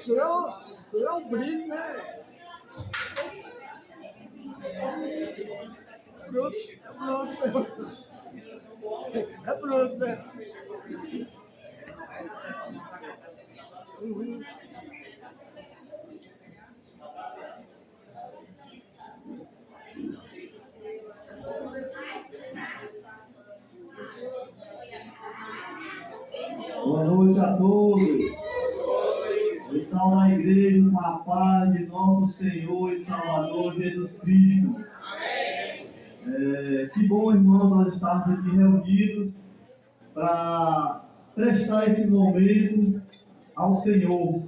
Tirar um brilho, né? É pronto, né? Boa noite a todos. Eu salvo a igreja com a paz de nosso Senhor e Salvador Jesus Cristo. Que bom, irmãos, nós estarmos aqui reunidos para prestar esse momento ao Senhor.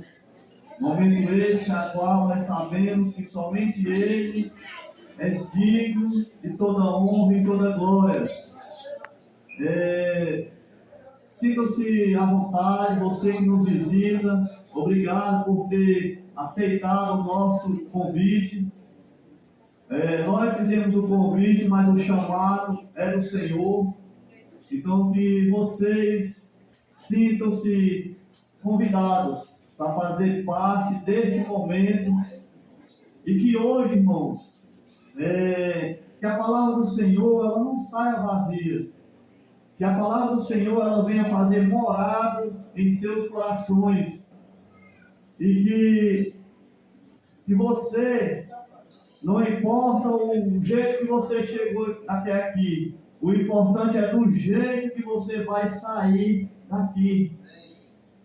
Momento esse a qual nós sabemos que somente Ele é digno de toda honra e toda glória. Sintam-se à vontade, você que nos visita, obrigado por ter aceitado o nosso convite. Nós fizemos o convite, mas o chamado é do Senhor. Então que vocês sintam-se convidados para fazer parte deste momento. E que hoje, irmãos, que a palavra do Senhor ela não saia vazia. Que a palavra do Senhor ela venha fazer morada em seus corações. E que você, não importa o jeito que você chegou até aqui, o importante é do jeito que você vai sair daqui.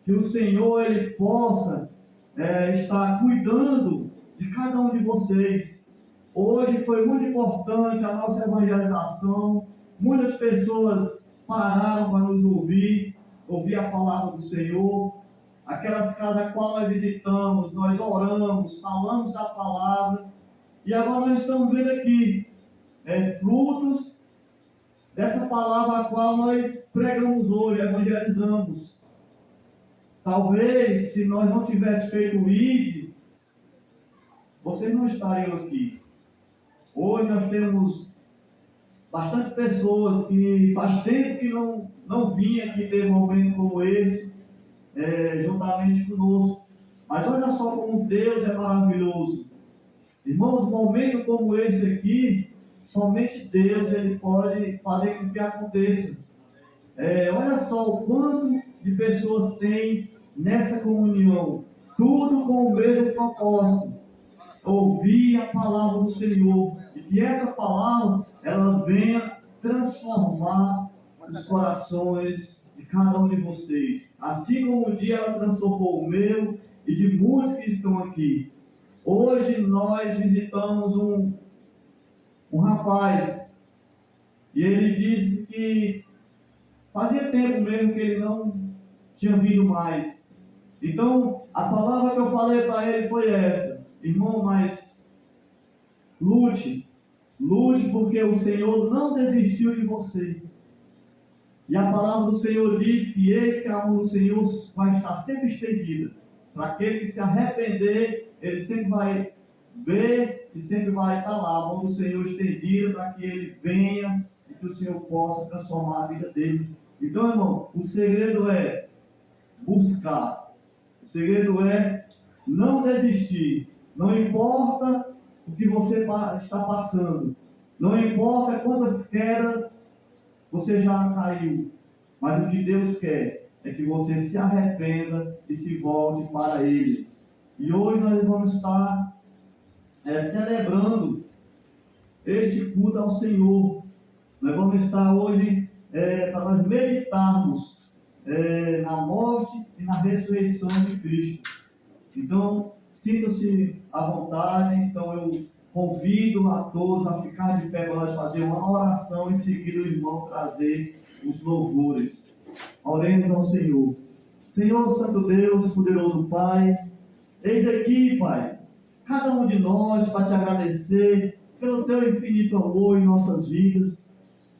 Que o Senhor ele possa estar cuidando de cada um de vocês. Hoje foi muito importante a nossa evangelização. Muitas pessoas pararam para nos ouvir a palavra do Senhor. Aquelas casas a qual nós visitamos, nós oramos, falamos da palavra. E agora nós estamos vendo aqui frutos dessa palavra a qual nós pregamos hoje, evangelizamos. Talvez, se nós não tivéssemos feito o ID, vocês não estariam aqui. Hoje nós temos bastante pessoas que faz tempo que não vinham aqui ter um momento como esse, juntamente conosco. Mas olha só como Deus é maravilhoso. Irmãos, um momento como esse aqui, somente Deus ele pode fazer com que aconteça. Olha só o quanto de pessoas tem nessa comunhão, tudo com o mesmo propósito, ouvir a palavra do Senhor, e que essa palavra ela venha transformar os corações de cada um de vocês, assim como um dia ela transformou o meu e de muitos que estão aqui. Hoje nós visitamos um rapaz, e ele disse que fazia tempo mesmo que ele não tinha vindo mais. Então, a palavra que eu falei para ele foi essa: irmão, mas lute porque o Senhor não desistiu de você. E a palavra do Senhor diz que eis que a mão do Senhor vai estar sempre estendida. Para aquele que se arrepender, ele sempre vai ver e sempre vai estar lá, a mão do Senhor estendida para que ele venha e que o Senhor possa transformar a vida dele. Então, irmão, o segredo é buscar. O segredo é não desistir. Não importa o que você está passando. Não importa quantas quedas você já caiu. Mas o que Deus quer é que você se arrependa e se volte para Ele. E hoje nós vamos estar celebrando este culto ao Senhor. Nós vamos estar hoje para nós meditarmos na morte e na ressurreição de Cristo. Então, sinta-se à vontade. Então, eu convido a todos a ficar de pé para nós fazer uma oração e seguir o irmão trazer os louvores. Oremos ao Senhor. Senhor, Santo Deus, poderoso Pai, eis aqui, Pai, cada um de nós para te agradecer pelo teu infinito amor em nossas vidas.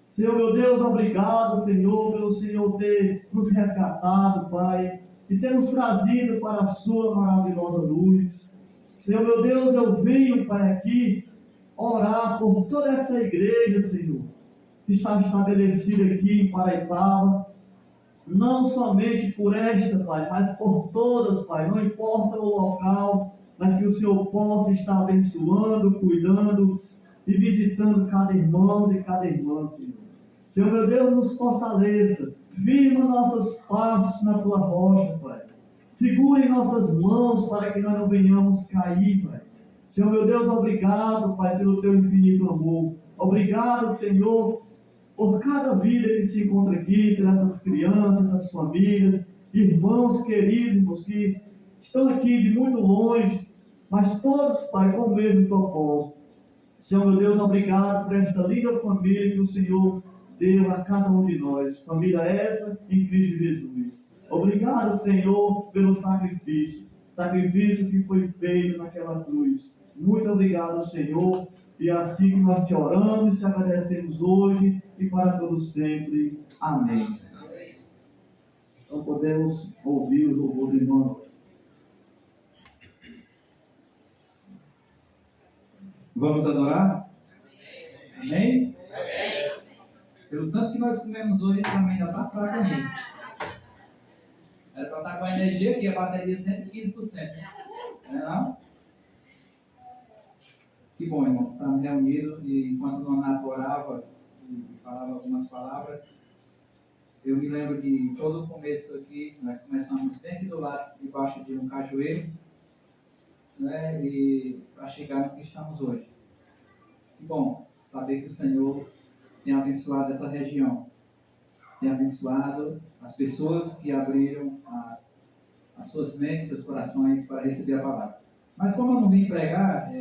Senhor, meu Deus, obrigado, Senhor, pelo Senhor ter nos resgatado, Pai, e ter nos trazido para a sua maravilhosa luz. Senhor, meu Deus, eu venho, Pai, aqui orar por toda essa igreja, Senhor, que está estabelecida aqui em Paraipaba, não somente por esta, Pai, mas por todas, Pai, não importa o local, mas que o Senhor possa estar abençoando, cuidando e visitando cada irmão e cada irmã, Senhor. Senhor, meu Deus, nos fortaleça, firma nossos passos na Tua rocha, Pai. Segure nossas mãos para que nós não venhamos cair, Pai. Senhor, meu Deus, obrigado, Pai, pelo Teu infinito amor. Obrigado, Senhor, por cada vida que se encontra aqui, por essas crianças, essas famílias, irmãos queridos que estão aqui de muito longe, mas todos, Pai, com o mesmo propósito. Senhor, meu Deus, obrigado por esta linda família que o Senhor deu a cada um de nós. Família essa em Cristo Jesus. Obrigado, Senhor, pelo sacrifício que foi feito naquela cruz. Muito obrigado, Senhor. E assim que nós te oramos, te agradecemos hoje e para todos sempre. Amém. Então podemos ouvir o louvor do irmão. Vamos adorar? Amém? Pelo tanto que nós comemos hoje, também ainda está fraco ainda. Era para estar com a energia aqui, a bateria 115%. Não é não? Que bom, irmãos, estamos reunidos e enquanto o Nonato orava e falava algumas palavras, eu me lembro de todo o começo aqui, nós começamos bem aqui do lado, debaixo de um cajueiro, né, e para chegar no que estamos hoje. Que bom saber que o Senhor tem abençoado essa região, tem abençoado as pessoas que abriram as suas mentes, seus corações para receber a palavra. Mas como eu não vim pregar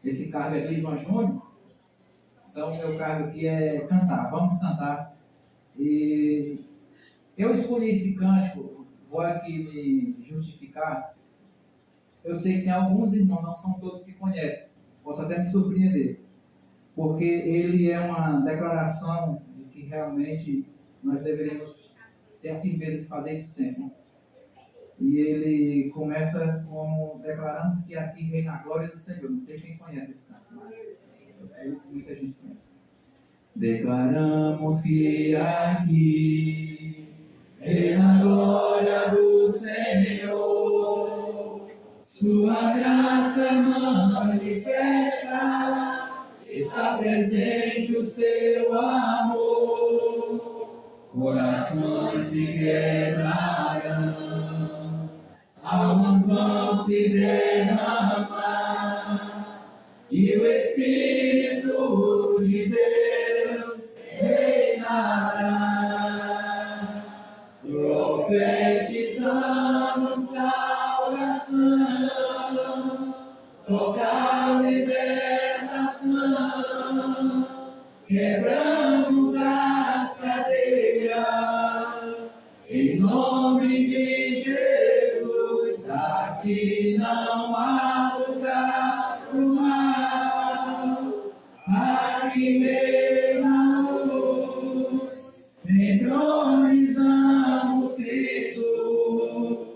esse cargo aqui de João Júnior, então o meu cargo aqui é cantar, vamos cantar. E eu escolhi esse cântico, vou aqui me justificar. Eu sei que tem alguns irmãos, não são todos que conhecem, posso até me surpreender, porque ele é uma declaração de que realmente nós deveríamos ter a firmeza de fazer isso sempre. E ele começa como declaramos que aqui reina a glória do Senhor. Não sei quem conhece esse canto, mas muita gente conhece. Declaramos que aqui reina a glória do Senhor, sua graça manifesta, está presente o seu amor, corações se quebrarão, almas vão se derramar, e o Espírito de Deus reinará, profetizando salvação, tocar libertação, quebramos as cadeias, em nome de Jesus, aqui não há lugar pro mal, aqui reina a luz, entronizamos Cristo,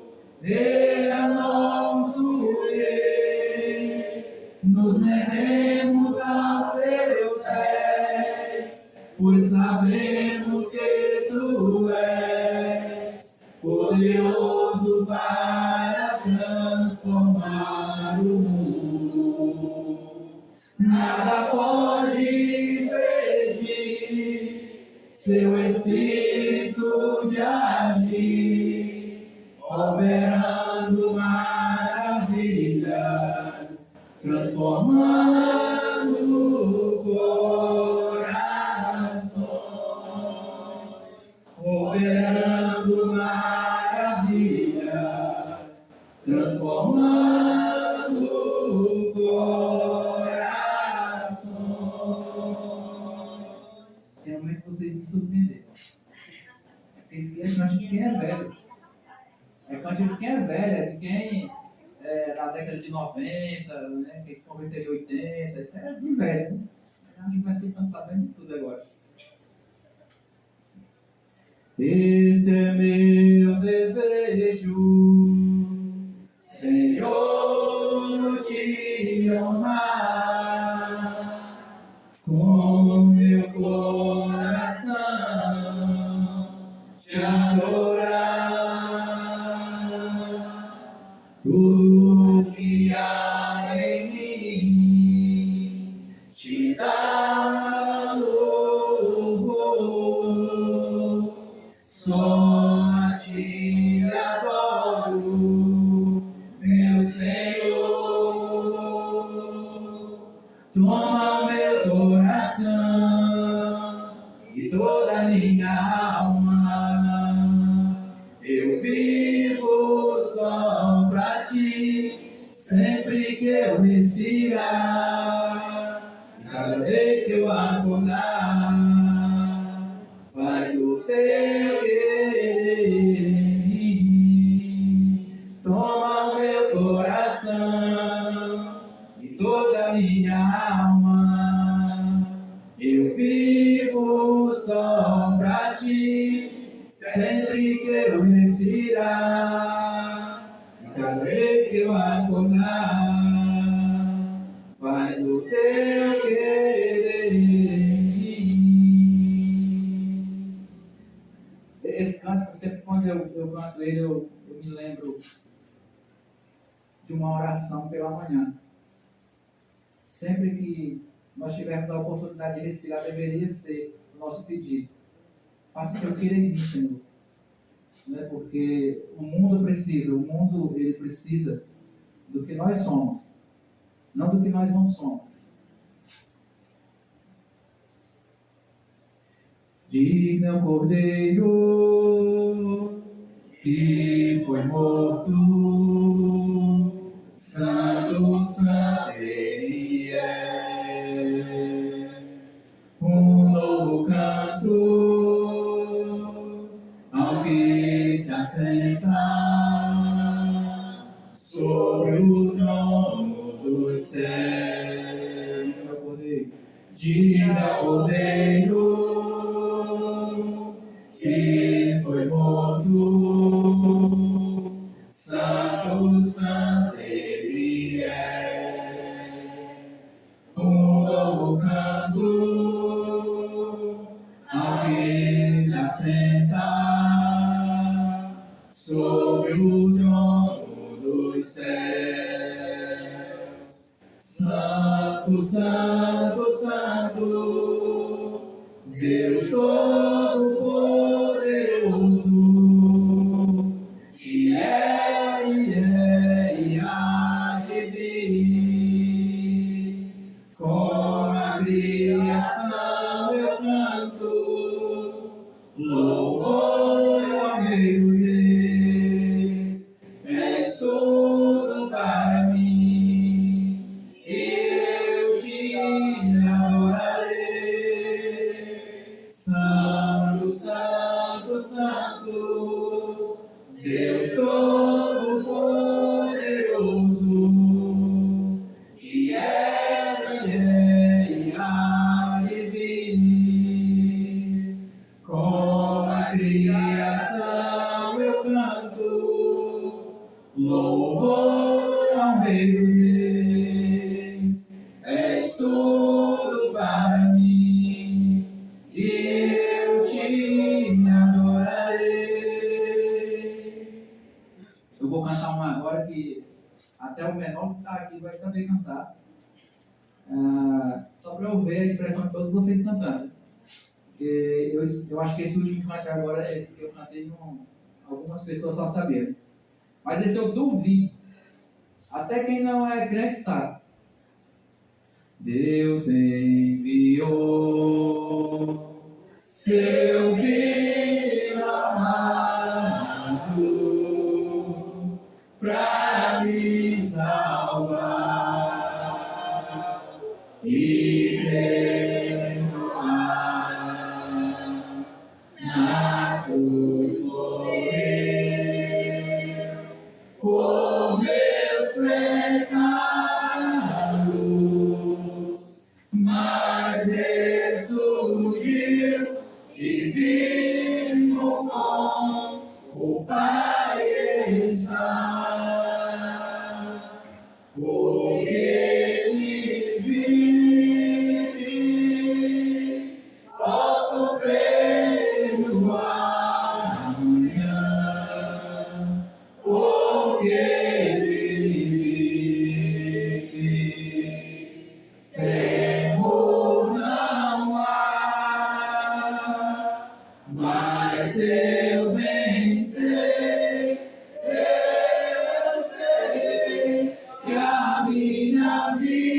Ele é nosso Rei, nos rendemos aos seus pés, pois sabemos que Tu és poderoso para transformar o mundo. Nada pode impedir Seu Espírito de agir, operando maravilhas transformando corações, operando maravilhas, transformando corações. Realmente vocês me surpreenderam. Esse é cântico de quem é velho. É cântico de quem é velho, é de quem da década de 90, né? Quem se converteu em 80, isso é de velho, né? A juventude está sabendo de tudo agora. Esse é meu desejo, Senhor, te honrar com meu coração, te adorar. Tudo que há em mim te dá louvor. Só a ti adoro, meu Senhor. Toma meu coração e toda a minha alma. Eu vivo só pra ti, sempre que eu respirar. E cada vez que eu acordar, faz o teu querer em mim. Toma o meu coração e toda a minha alma. Eu vivo só pra ti, sempre que eu respirar. E cada vez que eu acordar, faz o teu querer em mim. Esse cântico, sempre quando eu canto ele, eu me lembro de uma oração pela manhã. Sempre que nós tivermos a oportunidade de respirar, deveria ser o nosso pedido. Faça o que eu queira em mim, Senhor. Né? Porque o mundo ele precisa do que nós somos, não do que nós não somos. Digno é o Cordeiro que foi morto, santo, santo ele é. Um novo canto ao que se assenta sobre o trono dos céus. Digno é o Cordeiro que foi morto, santo, santo ele é. Um novo canto ao que se assenta sobre o trono dos céus. Santo, santo, santo, Deus Todo-Poderoso, que é e há de vir. Com a criação eu canto louvor ao Rei dos Reis. És tudo para mim, eu te adorarei. Santo, santo, santo, Deus Todo-Poderoso, que é e há de vir. Com a criação eu canto louvor ao Rei dos Reis. És tudo para mim, e eu te adorarei. Eu vou cantar uma agora que até o menor que está aqui vai saber cantar. Só para eu ver a expressão de todos vocês cantando. Porque eu acho que esse último canto agora, esse que eu cantei, algumas pessoas só sabiam. Mas esse eu duvido. Até quem não é crente sabe. Deus enviou seu Filho amado para me salvar e perdoar. Na cruz morreu por meus pecados, mas ressurgiu e vivo com o Pai está. Porque Ele vive, posso crer no amanhã. Porque Ele vive, temor não há, mas eu bem sei, eu sei que a minha vida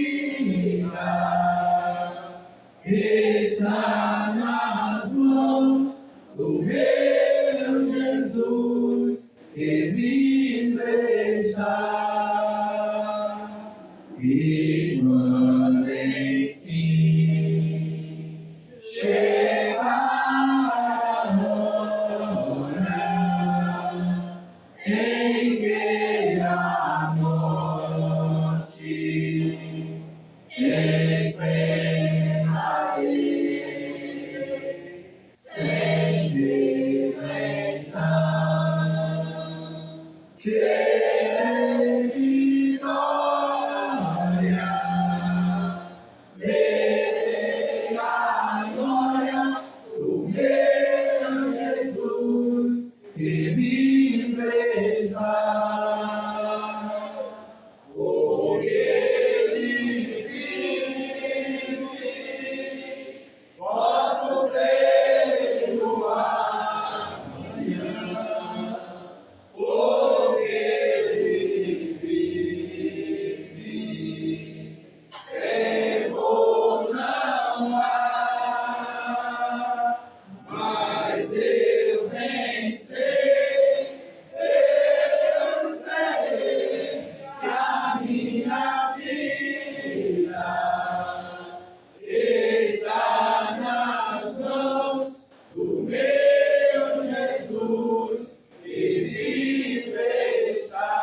está nas mãos do meu Jesus, que vive está. E quando enfim chegar a hora em que a morte enfrentarei sem desventar. Que vitória, verei a glória do meu Jesus, que vive está. Porque Ele vive, posso crer no amanhã. Porque Ele vive, temor não há, mas eu bem sei, eu sei que a minha vida está nas mãos do meu Jesus, que vive está.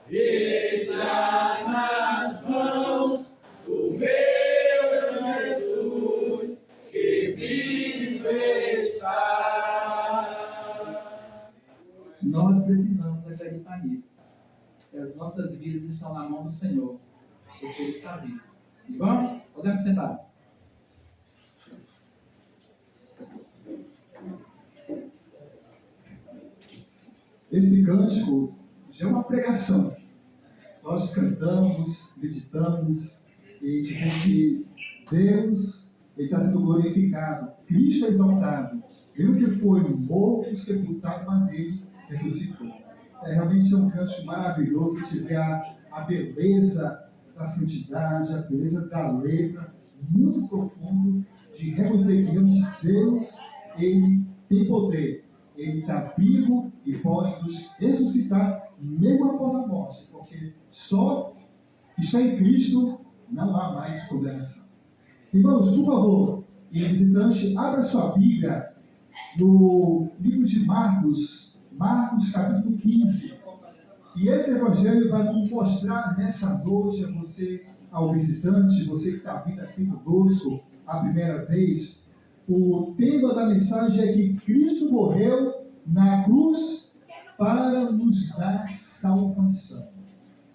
Está nas mãos do meu Jesus, que vive está. Nós precisamos acreditar nisso, que as nossas vidas estão na mão do Senhor, porque Ele está vivo. E vamos? Podemos sentar. Esse cântico já é uma pregação. Nós cantamos, meditamos e dizemos que Deus está sendo glorificado, Cristo é exaltado. Ele que foi morto, sepultado, mas Ele ressuscitou. Realmente é um cântico maravilhoso, que tiver a beleza da santidade, a beleza da letra, muito profundo, de reconhecimento de Deus. Ele tem poder, Ele está vivo e pode nos ressuscitar mesmo após a morte, porque só que está em Cristo não há mais condenação. Irmãos, por favor, e visitante, abra sua Bíblia no livro de Marcos, capítulo 15. E esse evangelho vai nos mostrar nessa noite, a você, ao visitante, você que está vindo aqui conosco a primeira vez, o tema da mensagem é que Cristo morreu na cruz para nos dar salvação.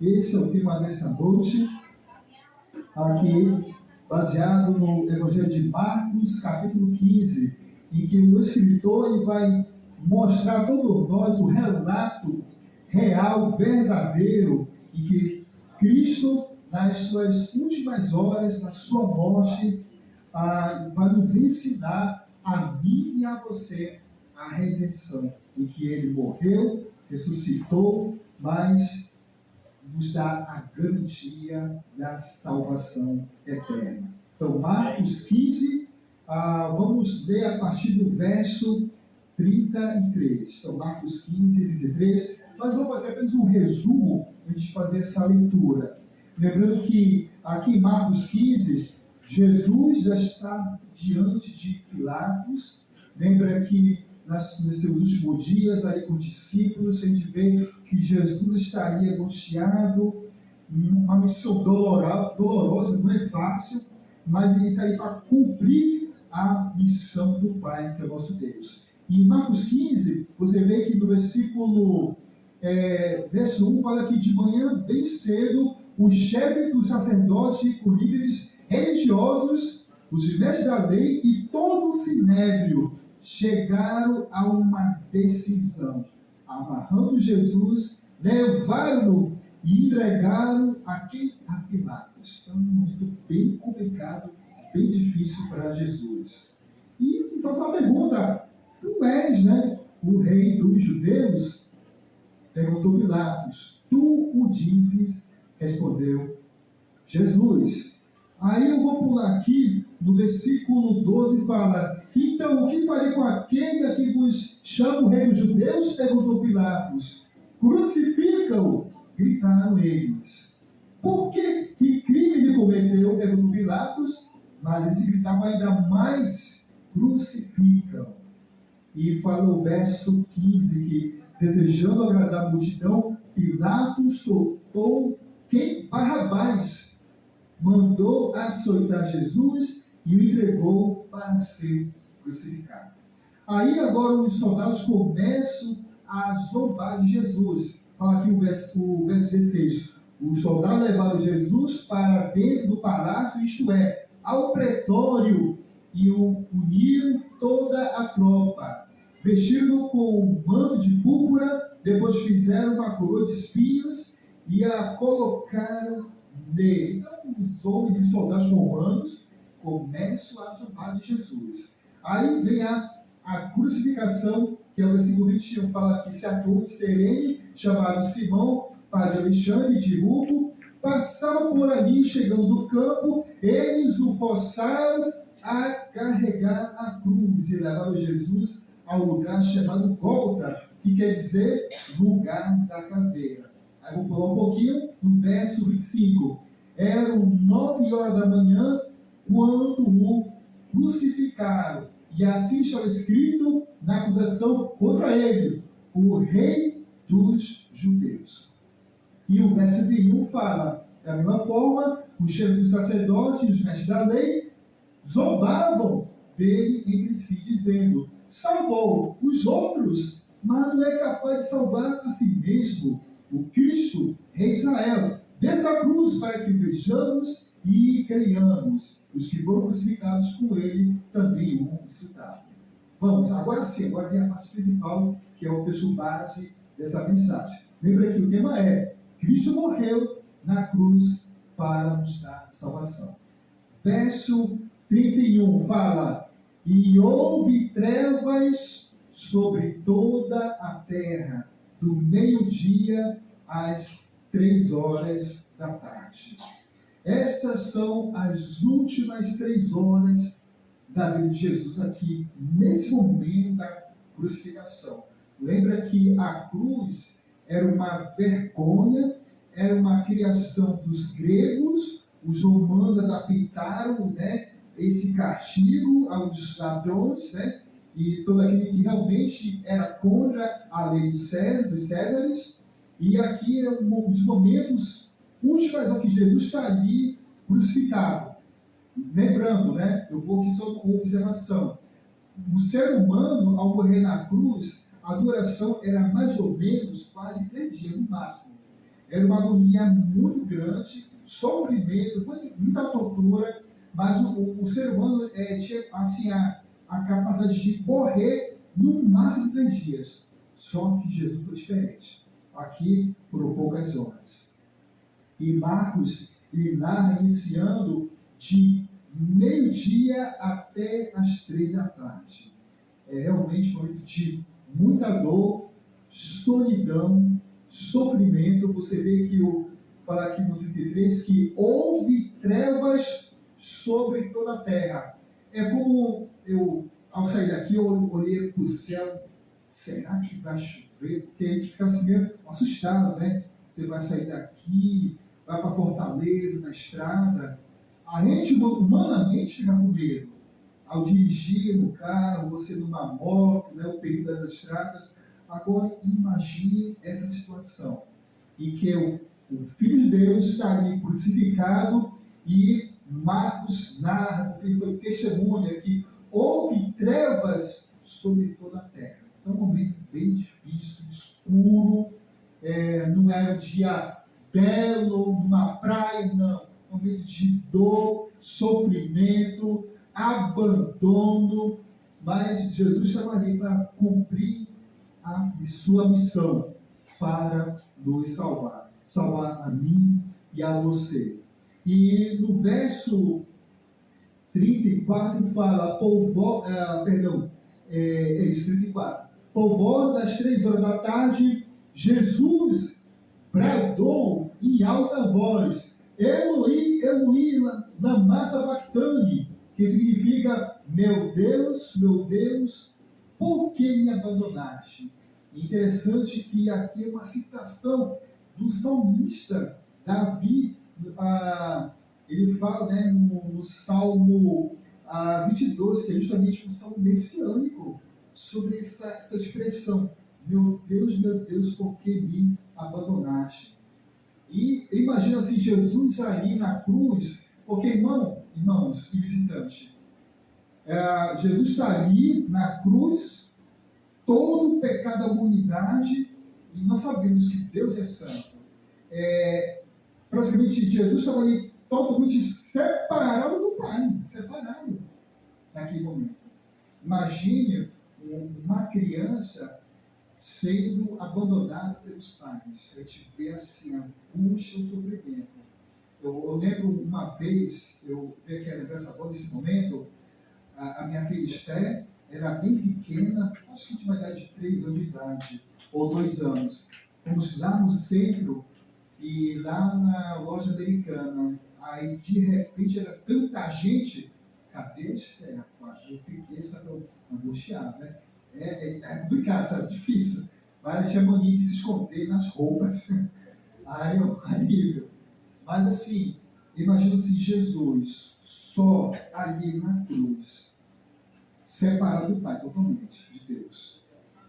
Esse é o tema dessa noite, aqui baseado no Evangelho de Marcos, capítulo 15, em que o escritor ele vai mostrar a todos nós o relato real, verdadeiro, em que Cristo, nas suas últimas horas, na sua morte, vai nos ensinar, a mim e a você, a redenção, em que Ele morreu, ressuscitou, mas nos dá a garantia da salvação eterna. Então, Marcos 15, vamos ler a partir do verso 33. Então, Marcos 15, 33. Nós vamos fazer apenas um resumo antes de fazer essa leitura. Lembrando que aqui em Marcos 15, Jesus já está diante de Pilatos. Lembra que nos seus últimos dias, aí com os discípulos, a gente vê que Jesus estaria angustiado, uma missão dolorosa, não é fácil, mas ele está aí para cumprir a missão do Pai, que é o nosso Deus. E em Marcos 15, você vê que no versículo verso 1 fala que de manhã, bem cedo, os chefes dos sacerdotes e com líderes religiosos, os mestres da lei e todo o sinédrio chegaram a uma decisão. Amarrando Jesus, levaram-no e entregaram a Pilatos. Então, um momento bem complicado, bem difícil para Jesus. E faço uma pergunta: tu és, o rei dos judeus? Perguntou Pilatos. Tu o dizes, respondeu Jesus. Aí eu vou pular aqui, no versículo 12 fala: então, o que farei com aquele a que vos chama o rei dos judeus? Perguntou Pilatos. Crucifica-o, gritaram eles. Por que? Que crime ele cometeu? Perguntou Pilatos. Mas eles gritavam ainda mais: crucificam. E fala o verso 15 que, desejando agradar a multidão, Pilatos soltou Barrabás, mandou açoitar Jesus e o entregou para ser crucificado. Aí agora os soldados começam a zombar de Jesus. Fala aqui o verso 16. Os soldados levaram Jesus para dentro do palácio, isto é, ao pretório, e o uniram toda a tropa. Vestiram-no com um manto de púrpura, depois fizeram uma coroa de espinhos e a colocaram nele. Então, os homens e soldados romanos começam a zombar de Jesus. Aí vem a crucificação, que é o versículo 21, fala que se ator de Cirene, chamado Simão, pai de Alexandre, de Rufo, passaram por ali, chegando do campo, eles o forçaram a carregar a cruz e levaram Jesus ao lugar chamado Gólgota, que quer dizer lugar da caveira. Aí vou pular um pouquinho, no verso 25. Eram 9 horas da manhã quando o crucificaram, e assim estava escrito na acusação contra ele: o rei dos judeus. E o verso 21 fala: da mesma forma, os chefes dos sacerdotes e os mestres da lei zombavam dele entre si, dizendo: salvou os outros, mas não é capaz de salvar a si mesmo. O Cristo, rei de Israel, desce a cruz para que vejamos e creiamos. Os que foram crucificados com ele também o ressuscitaram. Vamos, agora sim, agora vem a parte principal, que é o texto base dessa mensagem. Lembra que o tema é: Cristo morreu na cruz para nos dar salvação. Verso 31 fala: e houve trevas sobre toda a terra, do meio-dia às 3 horas da tarde. Essas são as últimas 3 horas da vida de Jesus aqui, nesse momento da crucificação. Lembra que a cruz era uma vergonha, era uma criação dos gregos, os romanos adaptaram, esse castigo aos ladrões, e todo aquele que realmente era contra a lei dos Césares. E aqui é um dos momentos últimos em que Jesus está ali crucificado. Lembrando, eu vou aqui só com observação. O ser humano, ao morrer na cruz, a duração era mais ou menos quase 3 dias no máximo. Era uma agonia muito grande, sofrimento, muita tortura, mas o ser humano tinha assim, a capacidade de morrer no máximo de 3 dias. Só que Jesus foi diferente. Aqui, por poucas horas. E Marcos, ele narra iniciando de meio-dia até as 3 da tarde. É realmente um momento de muita dor, solidão, sofrimento. Você vê que fala aqui no 33 que houve trevas sobre toda a terra. É como eu, ao sair daqui, eu olhei para o céu, será que vai chover? Porque a gente fica assim meio assustado, né? Você vai sair daqui, vai para Fortaleza, na estrada. A gente humanamente fica com medo. Ao dirigir no carro, você numa moto, né, o perigo das estradas. Agora, imagine essa situação, em que o Filho de Deus está ali crucificado e Marcos narra, porque ele foi testemunha, que houve trevas sobre toda a terra. Então, um momento bem difícil, escuro, não era um dia belo, numa praia, não. Um momento de dor, sofrimento, abandono, mas Jesus estava ali para cumprir a sua missão, para nos salvar a mim e a você. E no verso 34 fala, isso, 34. Por volta das 3 horas da tarde, Jesus bradou em alta voz, Eloi, Eloi, lama sabachthani, que significa, meu Deus, por que me abandonaste? Interessante que aqui é uma citação do salmista Davi. Ele fala, né, no Salmo 22, que é justamente um salmo messiânico, sobre essa expressão, meu Deus, por que me abandonaste? E imagina assim, Jesus ali na cruz, porque irmãos e visitantes, Jesus está ali na cruz, todo o pecado da humanidade, e nós sabemos que Deus é santo. Praticamente Jesus estava ali totalmente separado do Pai, separado naquele momento. Imagine uma criança sendo abandonada pelos pais. A gente vê assim, a angústia, o sofrimento. Eu lembro uma vez, eu vejo que nessa boa nesse momento, a minha filha Esther era bem pequena, acho que tinha uma idade de 3 anos de idade, ou 2 anos. Fomos lá no centro e lá na loja americana. Aí de repente era tanta gente, cadê a Esther? Eu fiquei, angustiado, né? É complicado, sabe? Difícil. Mas ela tinha mania de se esconder nas roupas. Aí eu alívio. Mas assim, imagina assim, Jesus só ali na cruz, separado do Pai totalmente, de Deus.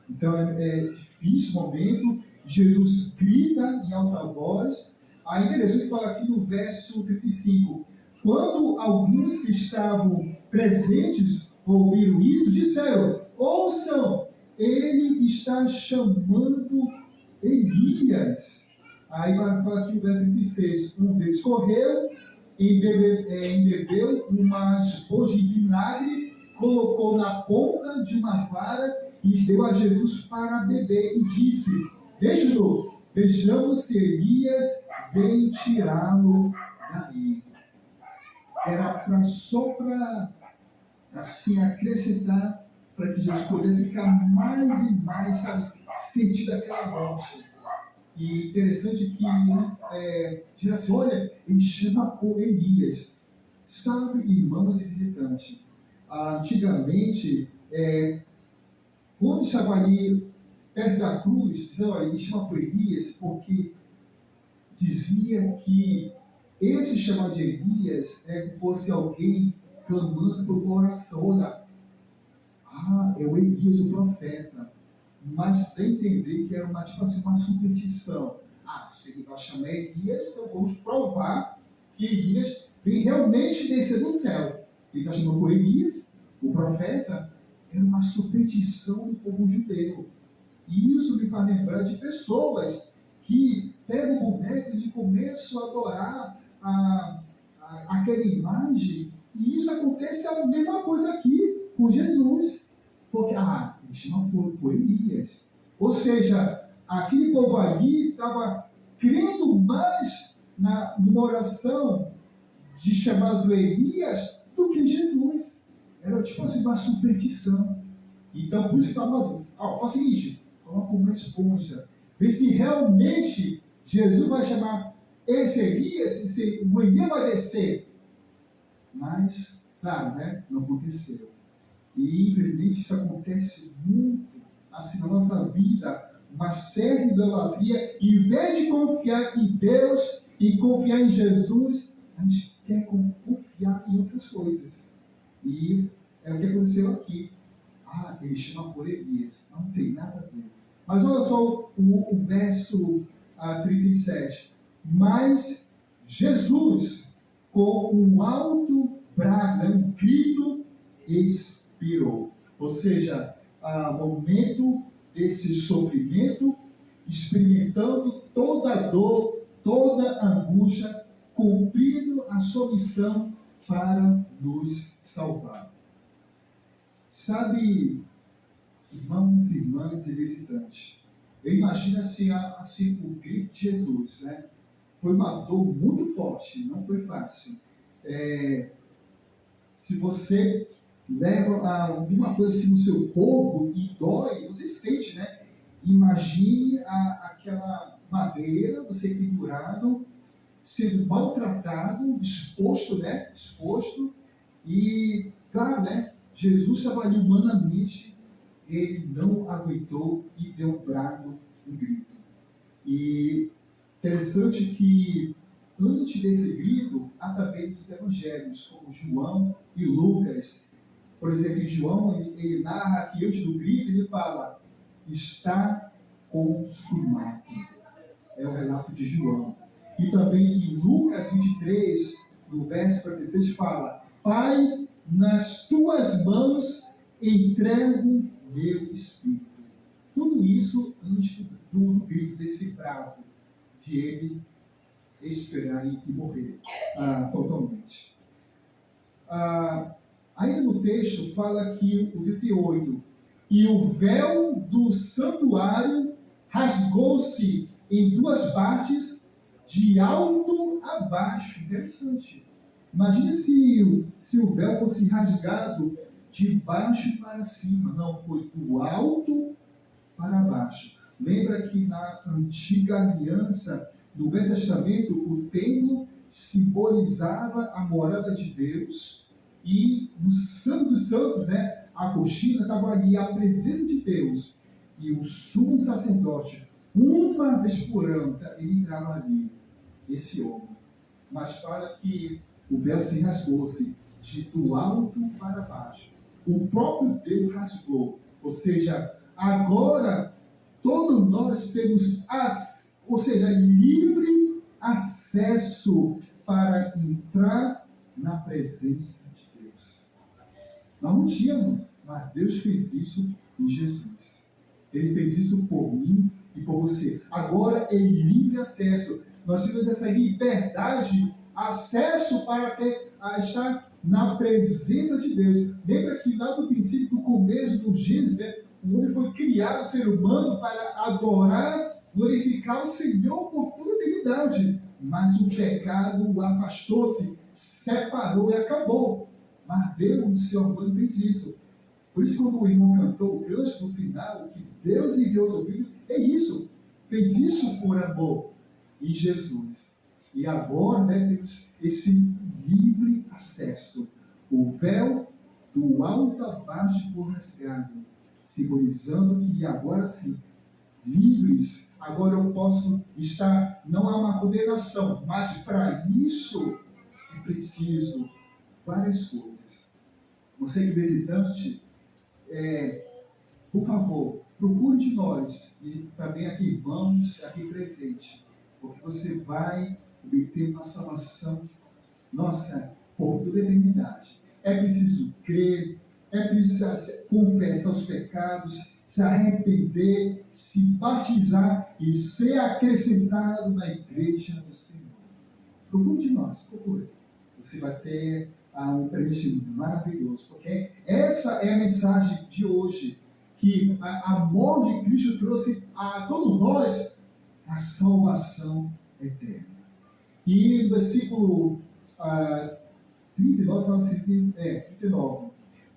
Então é difícil o momento, Jesus grita em alta voz. Aí interessante que fala aqui no verso 35, quando alguns que estavam presentes ouviram isso, disseram, ouçam, ele está chamando Elias. Aí vai falar aqui no verso 36, um deles correu, embebeu uma esponja de vinagre, colocou na ponta de uma vara e deu a Jesus para beber e disse, deixe-o, vejamos se Elias vem tirá-lo daí. Era só para assim, acrescentar, para que Jesus pudesse ficar mais e mais, sabe, sentindo aquela morte. E interessante que diz assim, olha, ele chama por Elias. Sabe, irmãos e visitantes, antigamente, quando estava ali perto da cruz, dizia, olha, ele chama por Elias porque dizia que esse chamado de Elias fosse alguém clamando por uma oração. Olha, é o Elias, o profeta. Mas tem que entender que era uma superstição. Se ele vai chamar Elias, então vamos provar que Elias vem realmente descer do céu. Ele está chamando por Elias, o profeta, era uma superstição do povo judeu. E isso me faz lembrar de pessoas que pegam bonecos e começam a adorar aquela imagem. E isso acontece a mesma coisa aqui com Jesus. Porque, ele chama por Elias. Ou seja, aquele povo ali estava crendo mais numa oração de chamado Elias do que Jesus. Era tipo assim, uma superstição. Então, por isso que estava, faz o seguinte, coloca uma esponja. Vê se realmente Jesus vai chamar esse Elias, o Elias vai descer. Mas, claro, né? Não aconteceu. E, infelizmente, isso acontece muito assim na nossa vida. Uma certa idolatria, em vez de confiar em Deus e confiar em Jesus, a gente quer confiar em outras coisas. E é o que aconteceu aqui. Ele chama por Elias. Não tem nada a ver. Mas olha só o verso 37. Mas Jesus, com um alto brado, um grito, expirou. Ou seja, momento desse sofrimento, experimentando toda a dor, toda a angústia, cumprindo a sua missão para nos salvar. Sabe, irmãos e irmãs e visitantes, eu imagino assim o grito de Jesus, né? Foi uma dor muito forte, não foi fácil. Se você leva alguma coisa assim no seu corpo e dói, você sente, né? Imagine aquela madeira, você pendurado, sendo maltratado, exposto, né? Exposto. E, claro, né? Jesus estava ali humanamente, ele não aguentou e deu um brado, um grito. E interessante que antes desse grito, há também dos evangelhos, como João e Lucas. Por exemplo, em João, ele narra que antes do grito, ele fala, está consumado. É o relato de João. E também em Lucas 23, no verso 46, fala, Pai, nas tuas mãos entrego meu espírito. Tudo isso antes do grito desse brado, de ele esperar e morrer totalmente. Ainda no texto fala que o 38, e o véu do santuário rasgou-se em duas partes, de alto a baixo. Interessante. Imagina se o véu fosse rasgado de baixo para cima. Não, foi do alto para baixo. Lembra que na antiga aliança, no Velho Testamento, o templo simbolizava a morada de Deus, e no Santo dos Santos, né, a coxina estava ali, a presença de Deus, e o sumo sacerdote, uma vez por ano, ele entrava ali, esse homem. Mas para que o véu se rasgou-se do alto para baixo, o próprio Deus rasgou, ou seja, agora todos nós temos livre acesso para entrar na presença de Deus. Nós não tínhamos, mas Deus fez isso em Jesus. Ele fez isso por mim e por você. Agora é livre acesso. Nós temos essa liberdade, acesso para estar na presença de Deus. Lembra que lá no princípio, no começo do Gênesis, né, o homem foi criado, o ser humano, para adorar, glorificar o Senhor por toda a eternidade. Mas o pecado o afastou-se, separou e acabou. Mas Deus, no seu amor, fez isso. Por isso, quando o irmão cantou o cântico no final, que Deus enviou o seu filho, é isso. Fez isso por amor em Jesus. E agora, né, temos esse livre acesso. O véu do alto a baixo foi rasgado, simbolizando que agora sim, livres, agora eu posso estar, não há uma condenação, mas para isso é preciso várias coisas. Você que é visitante, por favor, procure de nós, e também aqui irmãos, aqui presente, porque você vai obter uma salvação, por toda a eternidade. É preciso crer, é preciso confessar os pecados, se arrepender, se batizar e ser acrescentado na igreja do Senhor. Procure de nós, procure. Você vai ter um presente maravilhoso, porque essa é a mensagem de hoje, que a morte de Cristo trouxe a todos nós a salvação eterna. E no versículo 39 fala assim, 39.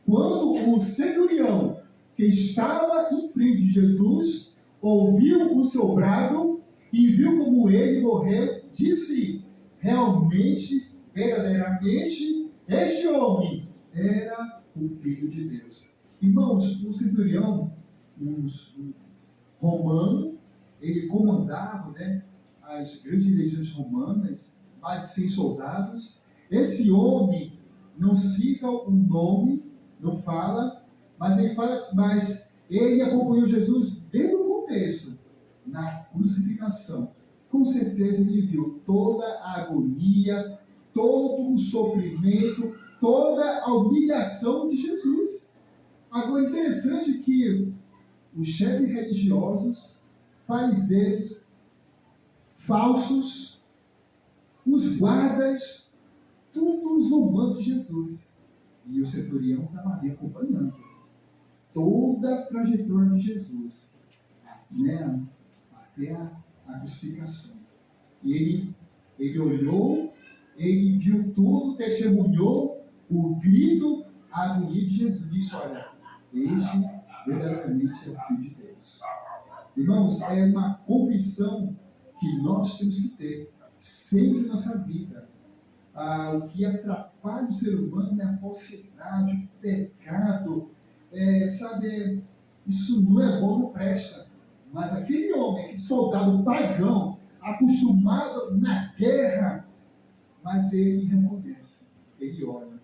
Quando o centurião que estava em frente de Jesus ouviu o seu brado e viu como ele morreu, disse: realmente, verdadeiramente, este homem era o Filho de Deus. Irmãos, o centurião, um romano, ele comandava, né, as grandes legiões romanas, mais de 100 soldados. Esse homem não cita o nome, não fala, mas ele acompanhou Jesus desde o contexto, na crucificação. Com certeza ele viu toda a agonia, todo o sofrimento, toda a humilhação de Jesus. Agora, interessante que os chefes religiosos, fariseus, falsos, os guardas, todos zombando de Jesus. E o centurião estava ali acompanhando toda a trajetória de Jesus, né, até a crucificação. E ele olhou, ele viu tudo, testemunhou o grito, a agonia de Jesus. Disse: olha, este verdadeiramente é o Filho de Deus. Irmãos, é uma convicção que nós temos que ter sempre em nossa vida. O que atrapalha o ser humano é a falsidade, o pecado. Isso não é bom, não presta. Mas aquele homem, aquele soldado pagão, acostumado na guerra, mas ele reconhece, ele olha.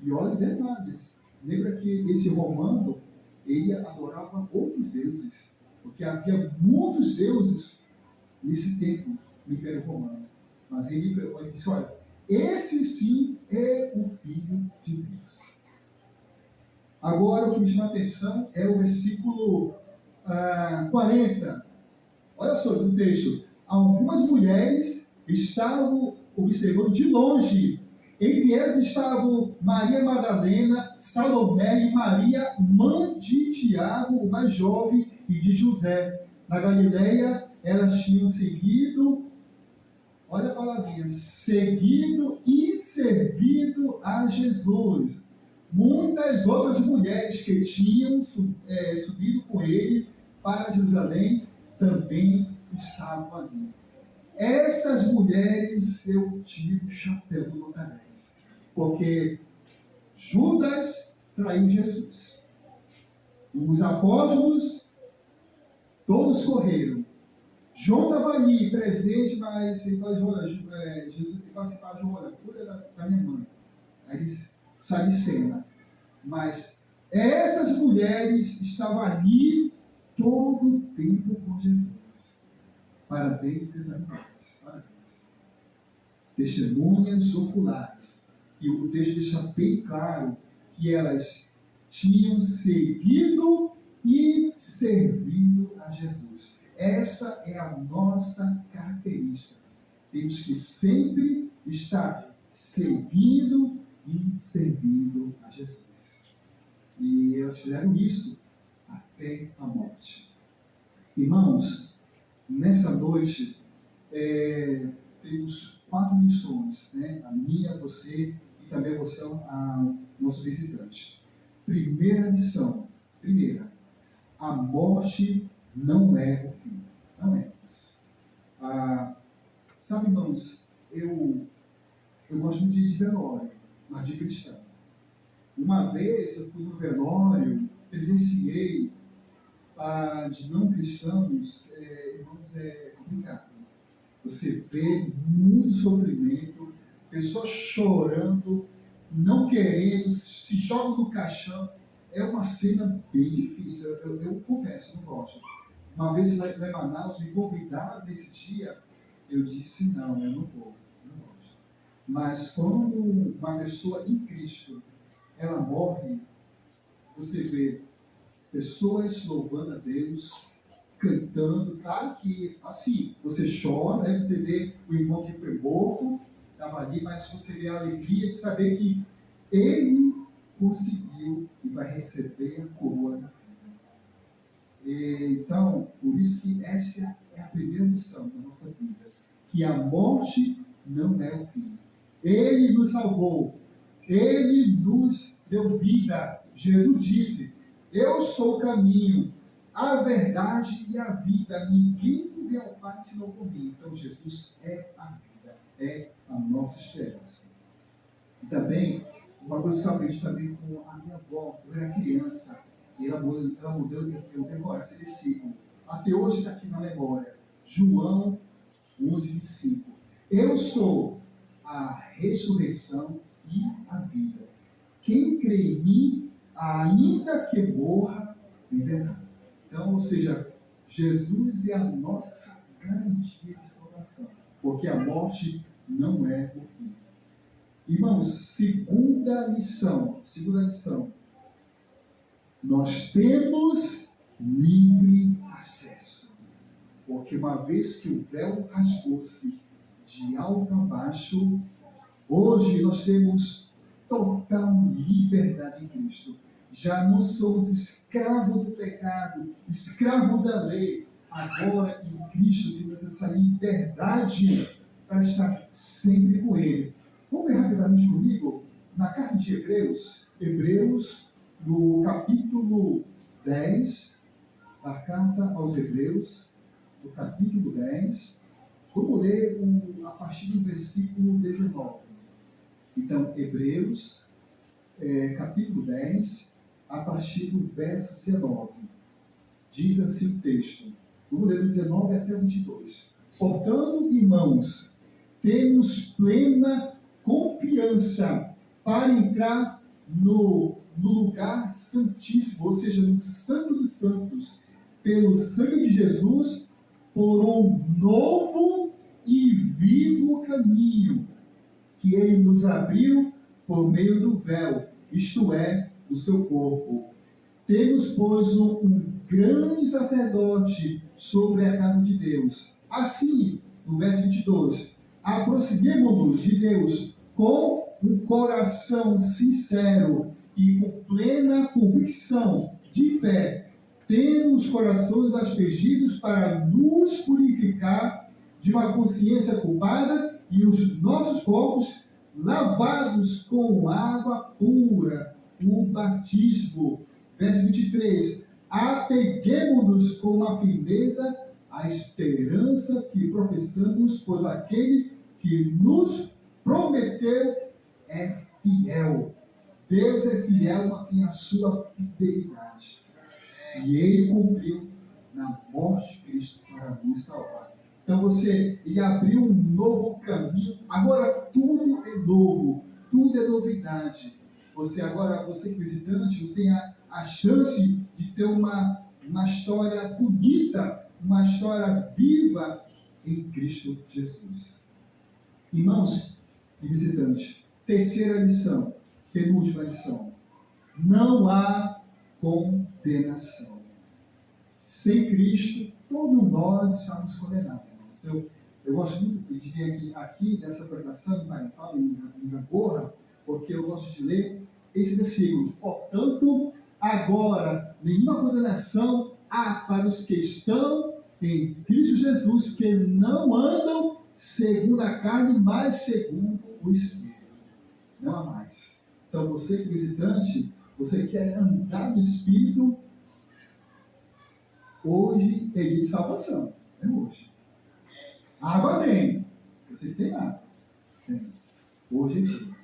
E olha detalhes. Lembra que esse romano, ele adorava outros deuses, porque havia muitos deuses nesse tempo no Império Romano. Mas ele disse: olha, esse sim é o Filho de Deus. Agora, o que me chama a atenção é o versículo 40. Olha só o texto. Algumas mulheres estavam observando de longe. Entre elas estavam Maria Madalena, Salomé e Maria, mãe de Tiago, o mais jovem, e de José. Na Galileia, elas tinham seguido, olha a palavrinha, seguido e servido a Jesus. Muitas outras mulheres que tinham subido com ele para Jerusalém também estavam ali. Essas mulheres eu tiro o chapéu do Locarés, porque Judas traiu Jesus. Os apóstolos todos correram. João estava ali presente, mas ele falou: Jesus vai se para João, cura da minha mãe. Aí ele sai de cena. Mas essas mulheres estavam ali todo o tempo com Jesus. Parabéns, examinadas. Parabéns. Testemunhas oculares. E o texto deixa bem claro que elas tinham seguido e servido a Jesus. Essa é a nossa característica. Temos que sempre estar seguindo e servindo a Jesus. E elas fizeram isso até a morte. Irmãos, nessa noite temos 4 missões, né? A minha, você e também você, nosso visitante. Primeira missão, a morte não é o fim. Não é isso. Sabe, irmãos, eu gosto muito de velório, mas de cristão. Uma vez eu fui no velório, presenciei de não cristãos, irmãos, é complicado. Você vê muito sofrimento, pessoas chorando, não querendo, se jogam no caixão. É uma cena bem difícil. Eu confesso, não gosto. Uma vez lá em Manaus, me convidaram nesse dia, eu disse: não, eu não vou, não gosto. Mas quando uma pessoa em Cristo, ela morre, você vê pessoas louvando a Deus, cantando. Claro que, assim, você chora, né? Você vê o irmão que foi morto, estava ali, mas você vê a alegria de saber que ele conseguiu e vai receber a coroa da vida. Então, por isso que essa é a primeira missão da nossa vida, que a morte não é o fim. Ele nos salvou, ele nos deu vida. Jesus disse: eu sou o caminho, a verdade e a vida. Ninguém vem ao Pai senão por mim. Então Jesus é a vida, é a nossa esperança. E também, uma coisa que eu aprendi também com a minha avó, eu era criança, e ela mudou eu decorar esse versículo. Até hoje está aqui na memória. João 11:25. Eu sou a ressurreição e a vida. Quem crê em mim, ainda que morra, viverá. Então, ou seja, Jesus é a nossa garantia de salvação, porque a morte não é o fim. Irmãos, segunda lição. Nós temos livre acesso, porque uma vez que o véu rasgou-se de alto a baixo, hoje nós temos total liberdade em Cristo. Já não somos escravos do pecado, escravos da lei. Agora em Cristo temos essa liberdade para estar sempre com Ele. Vamos ver rapidamente comigo na carta de Hebreus, no capítulo 10, da carta aos Hebreus, no capítulo 10, vamos ler a partir do versículo 19. Então, Hebreus, capítulo 10, a partir do verso 19. Diz assim o texto, vamos ler do 19 até o 22. Portanto, irmãos, temos plena confiança para entrar no lugar santíssimo, ou seja, no Santo dos Santos, pelo sangue de Jesus, por um novo e vivo caminho que Ele nos abriu por meio do véu, isto é, do seu corpo. Temos, pois, um grande sacerdote sobre a casa de Deus. Assim, no verso 22, aproximemo-nos de Deus com um coração sincero e com plena convicção de fé, tendo os corações aspergidos para nos purificar de uma consciência culpada e os nossos corpos lavados com água pura, o batismo. Verso 23, apeguemo-nos com uma firmeza à esperança que professamos, pois aquele que nos prometeu é fiel. Deus é fiel em a sua fidelidade. E Ele cumpriu na morte de Cristo para nos salvar. Então Ele abriu um novo caminho. Agora tudo é novo, tudo é novidade. Você visitante, tem a chance de ter uma história bonita, uma história viva em Cristo Jesus. Irmãos e visitantes, terceira lição, penúltima lição. Não há condenação. Sem Cristo, todos nós estamos condenados. Eu gosto muito de vir aqui nessa pregação em Gangorra, porque eu gosto de ler esse versículo. Portanto, agora, nenhuma condenação há para os que estão em Cristo Jesus, que não andam segundo a carne, mas segundo o Espírito. Não há mais. Então, você que é visitante, você quer andar no Espírito, hoje é dia de salvação. É hoje. A água tem. Você tem água. Tem. Hoje é dia.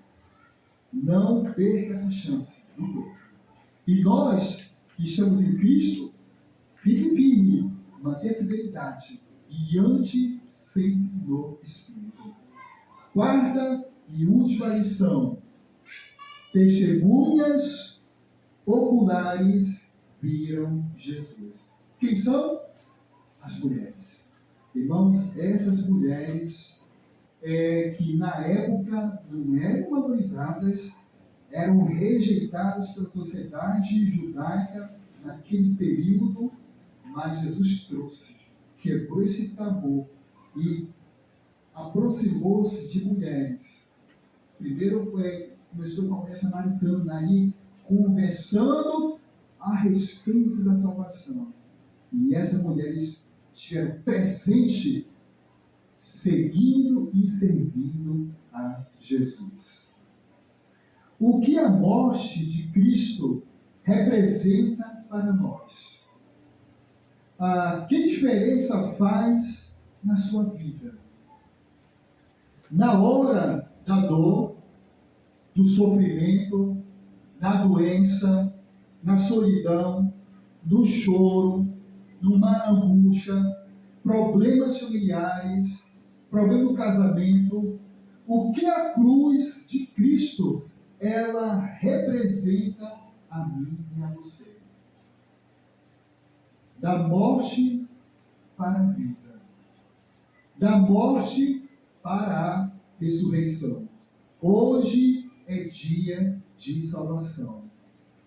Não perca essa chance. Não perca. E nós, que estamos em Cristo, fique firme, mantenha a fidelidade e ande sempre no Espírito. Quarta e última lição. Testemunhas oculares viram Jesus. Quem são? As mulheres. Irmãos, essas mulheres que na época não eram valorizadas, eram rejeitadas pela sociedade judaica naquele período, mas Jesus trouxe, quebrou esse tabu e aproximou-se de mulheres. Primeiro começou com a mulher samaritana ali, conversando a respeito da salvação. E essas mulheres estiveram presentes, seguindo e servindo a Jesus. O que a morte de Cristo representa para nós? que diferença faz na sua vida? Na hora da dor, do sofrimento, da doença, na solidão, do choro, numa angústia, problemas familiares, problema no casamento, o que a cruz de Cristo ela representa a mim e a você. Da morte para a vida, da morte para a ressurreição. Hoje é dia de salvação.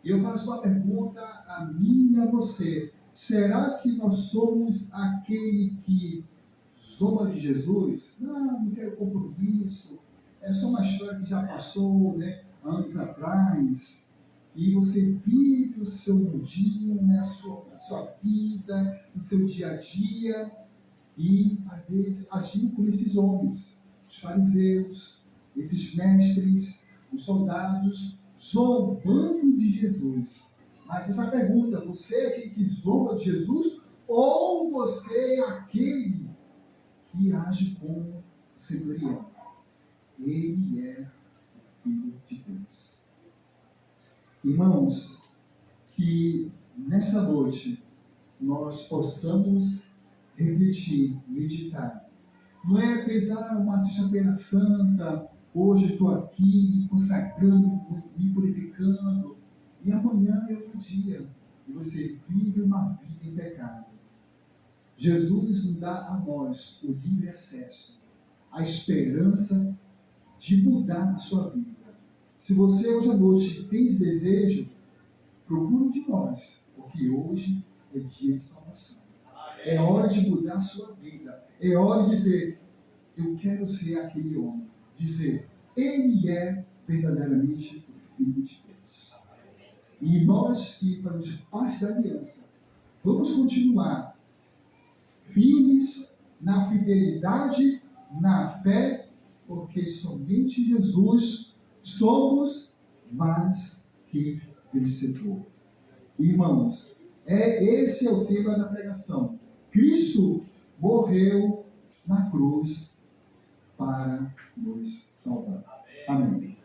E eu faço uma pergunta a mim e a você. Será que nós somos aquele que zomba de Jesus? Não quero compromisso. É só uma história que já passou, né, anos atrás. E você vive o seu mundinho, né, a sua vida, o seu dia a dia. E, às vezes, agindo como esses homens, os fariseus, esses mestres, os soldados, zombando de Jesus. Mas essa pergunta, você é aquele que zomba de Jesus ou você é aquele que age como o centurião? Ele é o Filho de Deus. Irmãos, que nessa noite nós possamos refletir, meditar. Não é pesar uma sexta-feira santa, hoje estou aqui me consagrando, me purificando, e amanhã é outro dia, e você vive uma vida em pecado. Jesus nos dá a nós o livre acesso, a esperança de mudar a sua vida. Se você hoje à noite tem esse desejo, procure um de nós, porque hoje é dia de salvação. É hora de mudar a sua vida. É hora de dizer, eu quero ser aquele homem. Dizer, ele é verdadeiramente o Filho de Deus. E nós que fazemos parte da aliança, vamos continuar firmes na fidelidade, na fé, porque somente Jesus somos mais que vencedor. Irmãos, esse é o tema da pregação. Cristo morreu na cruz para nos salvar. Amém.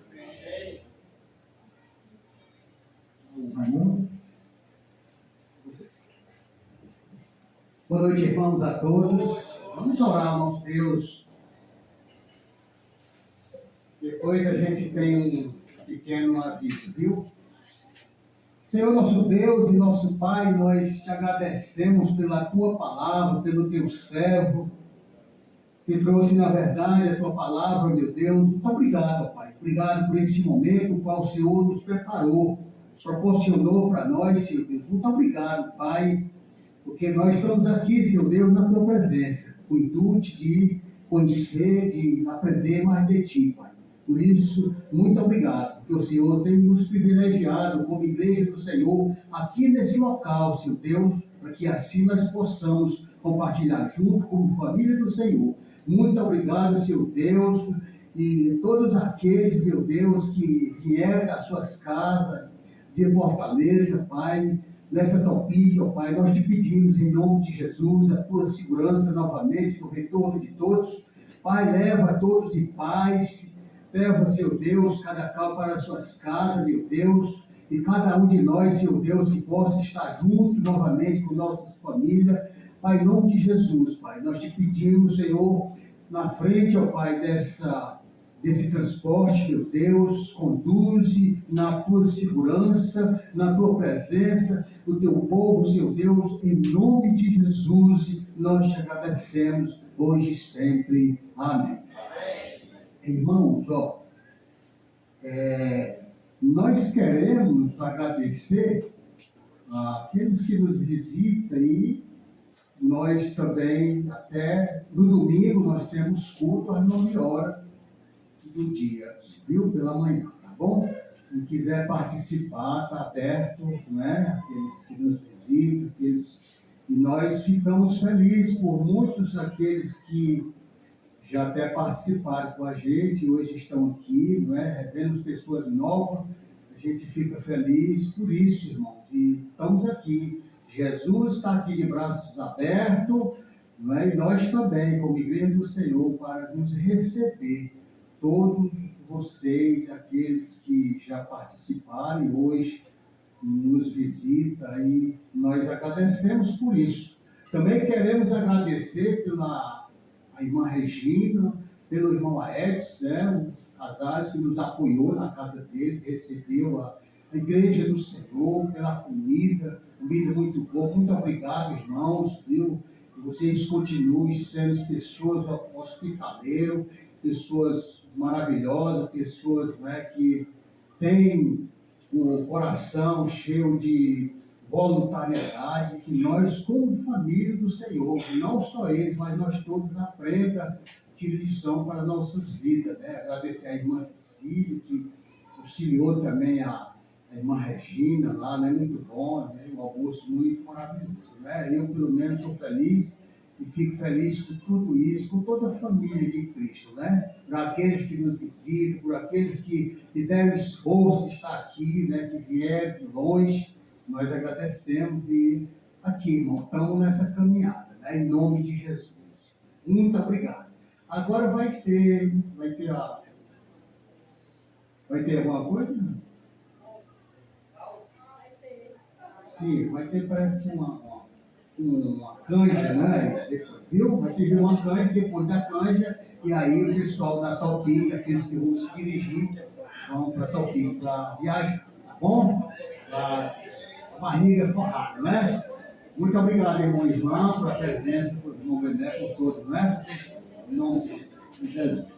O Raimundo? Você. Boa noite, irmãos, a todos. Vamos orar ao nosso Deus. Depois a gente tem um pequeno aviso, viu? Senhor, nosso Deus e nosso Pai, nós te agradecemos pela Tua palavra, pelo Teu servo, que trouxe, na verdade, a Tua palavra, meu Deus. Muito obrigado, Pai. Obrigado por esse momento, o qual o Senhor nos preparou, proporcionou para nós, Senhor Deus. Muito obrigado, Pai, porque nós estamos aqui, Senhor Deus, na Tua presença, com o intuito de conhecer, de aprender mais de Ti, Pai. Por isso, muito obrigado, porque o Senhor tem nos privilegiado como igreja do Senhor aqui nesse local, Senhor Deus, para que assim nós possamos compartilhar junto como família do Senhor. Muito obrigado, Senhor Deus, e todos aqueles, meu Deus, que vieram das suas casas de Fortaleza, Pai, nessa Topic, ó Pai, nós te pedimos em nome de Jesus a tua segurança novamente, o retorno de todos. Pai, leva todos em paz. Leva, Senhor Deus, cada qual para as suas casas, meu Deus, e cada um de nós, Senhor Deus, que possa estar junto novamente com nossas famílias. Pai, em nome de Jesus, Pai, nós te pedimos, Senhor, na frente, ó Pai, desse transporte, meu Deus, conduze na tua segurança, na tua presença, o teu povo, Senhor Deus, em nome de Jesus, nós te agradecemos hoje e sempre. Amém. Irmãos, nós queremos agradecer àqueles que nos visitam e nós também, até no domingo, nós temos culto às 9 horas do dia, viu? Pela manhã, tá bom? Quem quiser participar, está aberto, né? Aqueles que nos visitam, e nós ficamos felizes por muitos aqueles que já até participaram com a gente, hoje estão aqui, não é? Revendo pessoas novas, a gente fica feliz por isso, irmãos, e estamos aqui Jesus está aqui de braços abertos, não é? E nós também, como Igreja do Senhor, para nos receber, todos vocês, aqueles que já participaram e hoje nos visita, e nós agradecemos por isso. Também queremos agradecer pela a irmã Regina, pelo irmão Aedes, né, os casais que nos apoiou na casa deles, recebeu a Igreja do Senhor, pela comida muito boa. Muito obrigado, irmãos, viu? Que vocês continuem sendo pessoas hospitaleiras, pessoas maravilhosas, pessoas, né, que têm o coração cheio de voluntariedade, que nós, como família do Senhor, não só eles, mas nós todos aprenda, tire lição para nossas vidas, né? Agradecer à irmã Cecília, que auxiliou também a irmã Regina lá, né? Muito bom, né? Um almoço muito maravilhoso, né? Eu, pelo menos, sou feliz e fico feliz com tudo isso, com toda a família de Cristo, né? Por aqueles que nos visitam, por aqueles que fizeram esforço de estar aqui, né? Que vieram de longe, nós agradecemos e aqui, irmão, estamos nessa caminhada, né? Em nome de Jesus. Muito obrigado. Agora vai ter alguma coisa? Sim, vai ter, parece que uma canja, né? Viu? Vai servir uma canja, depois da canja, e aí o pessoal da Talpim, aqueles que vão se dirigir, vão para Talpim para viajar, tá bom? Para a barriga forrada, né? Muito obrigado, irmão e irmã, pela presença, por irmão Bené, por todos, né? Em nome de Jesus.